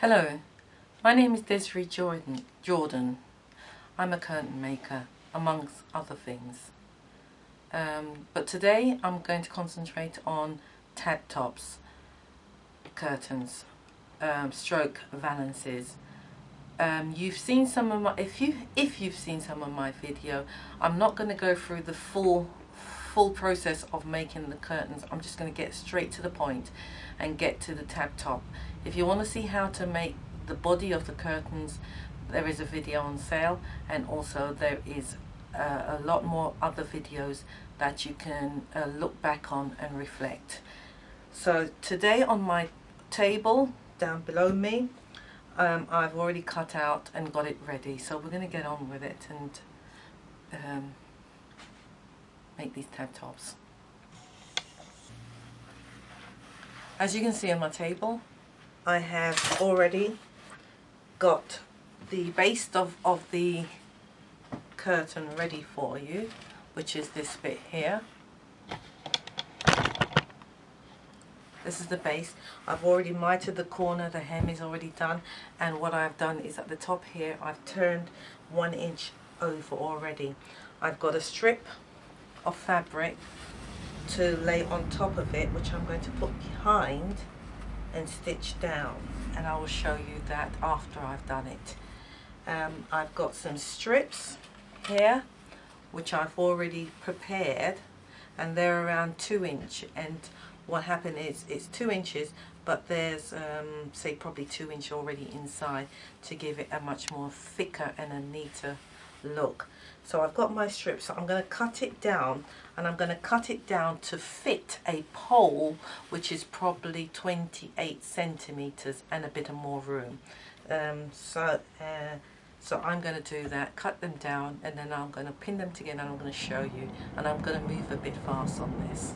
Hello, my name is Desiree Jordan. I'm a curtain maker, amongst other things. But today I'm going to concentrate on tab tops, curtains, stroke valances. You've seen some of my, if you've seen some of my video, I'm not going to go through the full process of making the curtains. I'm just going to get straight to the point and get to the tab top. If you want to see how to make the body of the curtains, there is a video on sale, and also there is a lot more other videos that you can look back on and reflect. So today on my table down below me, I've already cut out and got it ready, so we're going to get on with it and make these tab tops. As you can see on my table, I have already got the base of the curtain ready for you, which is this bit here. This is the base. I've already mitered the corner, the hem is already done, and what I've done is at the top here I've turned 1 inch over already. I've got a strip of fabric to lay on top of it, which I'm going to put behind and stitch down, and I will show you that after I've done it. I've got some strips here which I've already prepared, and they're around 2 inch, and what happened is it's 2 inches, but there's say probably 2 inch already inside to give it a much more thicker and a neater look. So I've got my strips, so I'm going to cut it down, and I'm going to cut it down to fit a pole which is probably 28 centimeters and a bit of more room. So I'm going to do that, cut them down, and then I'm going to pin them together, and I'm going to show you, and I'm going to move a bit fast on this.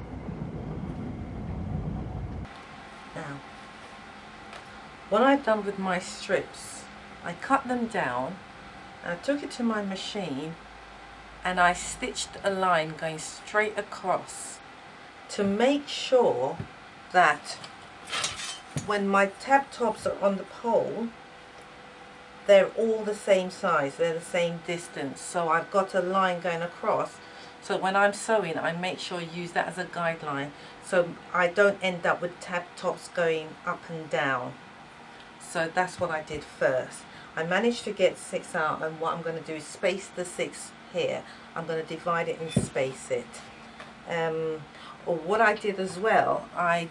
Now, what I've done with my strips, I cut them down, I took it to my machine, and I stitched a line going straight across to make sure that when my tab tops are on the pole, they're all the same size, they're the same distance. So I've got a line going across, so when I'm sewing I make sure I use that as a guideline, so I don't end up with tab tops going up and down. So that's what I did first. I managed to get 6 out, and what I'm going to do is space the 6 here. I'm going to divide it and space it. Or what I did as well, I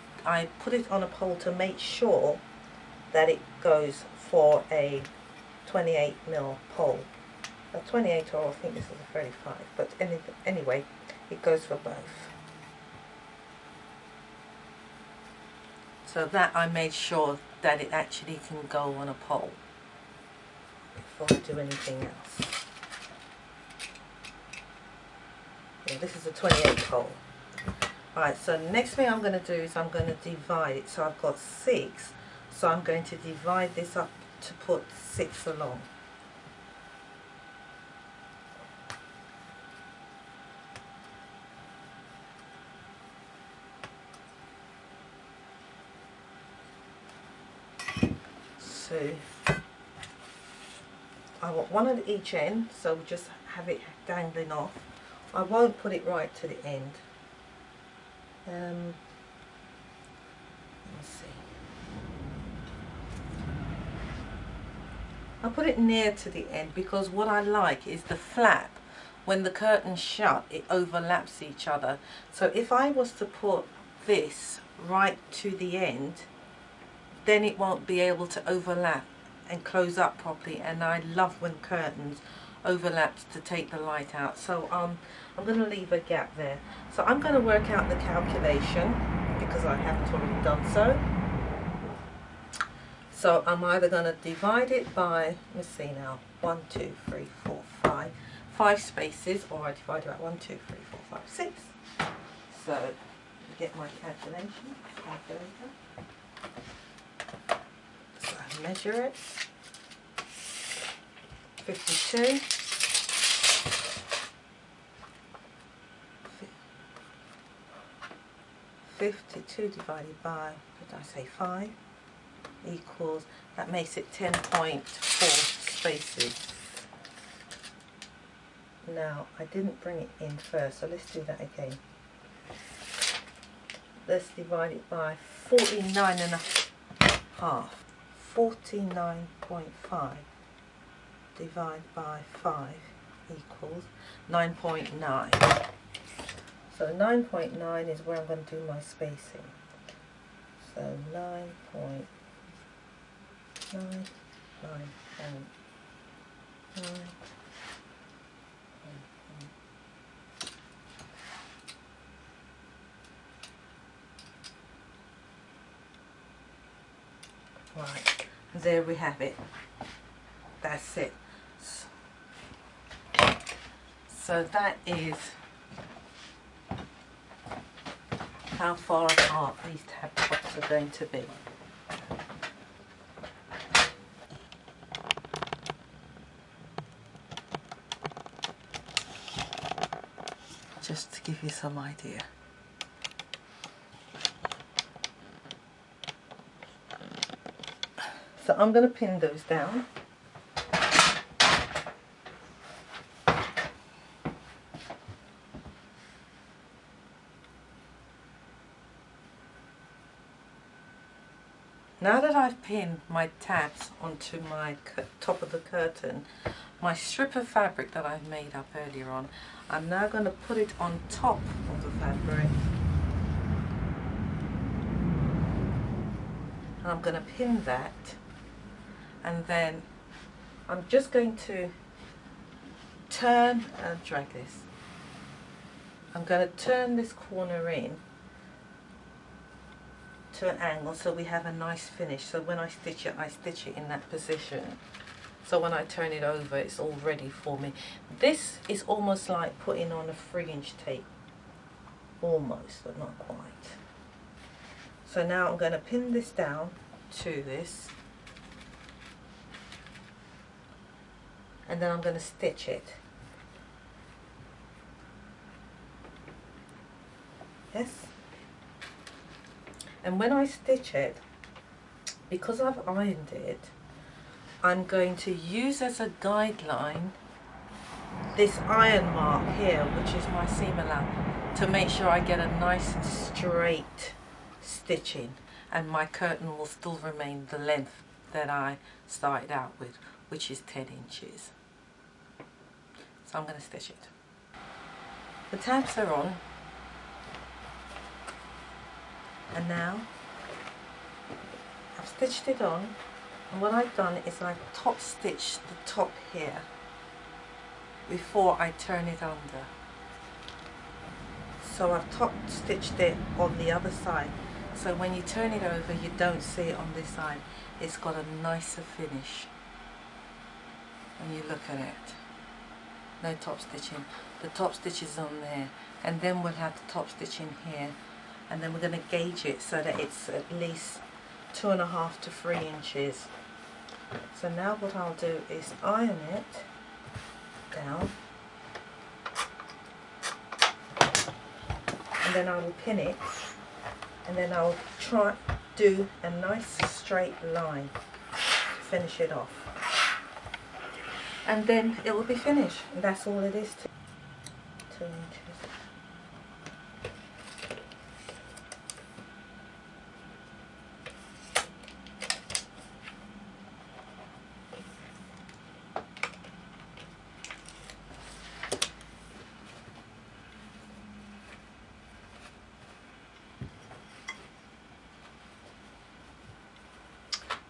put it on a pole to make sure that it goes for a 28mm pole. A 28, or I think this is a 35, but anyway, it goes for both. So that I made sure that it actually can go on a pole before I do anything else. Yeah, this is a 28 pole. Alright, so next thing I'm going to do is I'm going to divide it. So I've got 6, so I'm going to divide this up to put 6 along. So I want one at each end, so we'll just have it dangling off. I won't put it right to the end. Let me see. I'll put it near to the end, because what I like is the flap. When the curtain's shut, it overlaps each other. So if I was to put this right to the end, then it won't be able to overlap and close up properly, and I love when curtains overlap to take the light out. So I'm going to leave a gap there. So I'm going to work out the calculation, because I haven't already done so. So I'm either going to divide it by, let's see now, 1, 2, 3, 4, 5 spaces, or I divide it by 1, 2, 3, 4, 5, 6. So to get my calculation, so I measure it, 52, 52 divided by, did I say 5? equals, that makes it 10.4 spaces. Now, I didn't bring it in first, so let's do that again. Let's divide it by 49 and a half. 49.5 divided by 5 equals 9.9. So 9.9 is where I'm going to do my spacing. So 9.9. Right, there we have it. That's it. So that is how far apart these tab tops are going to be. Just to give you some idea. So I'm going to pin those down. Now that I've pinned my tabs onto my top of the curtain, my strip of fabric that I've made up earlier on, I'm now going to put it on top of the fabric. And I'm going to pin that, and then I'm just going to turn and drag this. I'm going to turn this corner in to an angle so we have a nice finish. So when I stitch it in that position. So when I turn it over, it's all ready for me. This is almost like putting on a 3-inch tape. Almost, but not quite. So now I'm going to pin this down to this. And then I'm going to stitch it. Yes? And when I stitch it, because I've ironed it, I'm going to use as a guideline this iron mark here, which is my seam allowance, to make sure I get a nice straight stitching, and my curtain will still remain the length that I started out with, which is 10 inches. So I'm going to stitch it. The tabs are on, and now I've stitched it on, and what I've done is I've top stitched the top here before I turn it under. So I've top stitched it on the other side, so when you turn it over you don't see it on this side. It's got a nicer finish when you look at it. No top stitching. The top stitch is on there, and then we'll have the top stitching here, and then we're going to gauge it so that it's at least 2.5 to 3 inches. So now what I'll do is iron it down, and then I will pin it, and then I'll try do a nice straight line to finish it off, and then it will be finished, and that's all it is. 2 inches.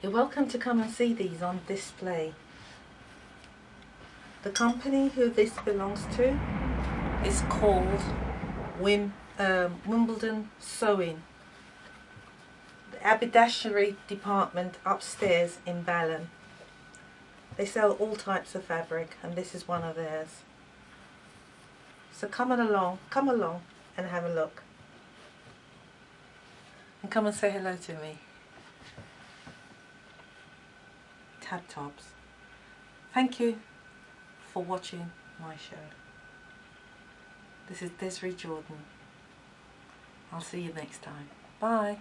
You're welcome to come and see these on display. The company who this belongs to is called Wimbledon Sewing. The haberdashery department upstairs in Balham. They sell all types of fabric, and this is one of theirs. So come along and have a look. And come and say hello to me. Tab tops. Thank you for watching my show. This is Desiree Jordan. I'll see you next time. Bye.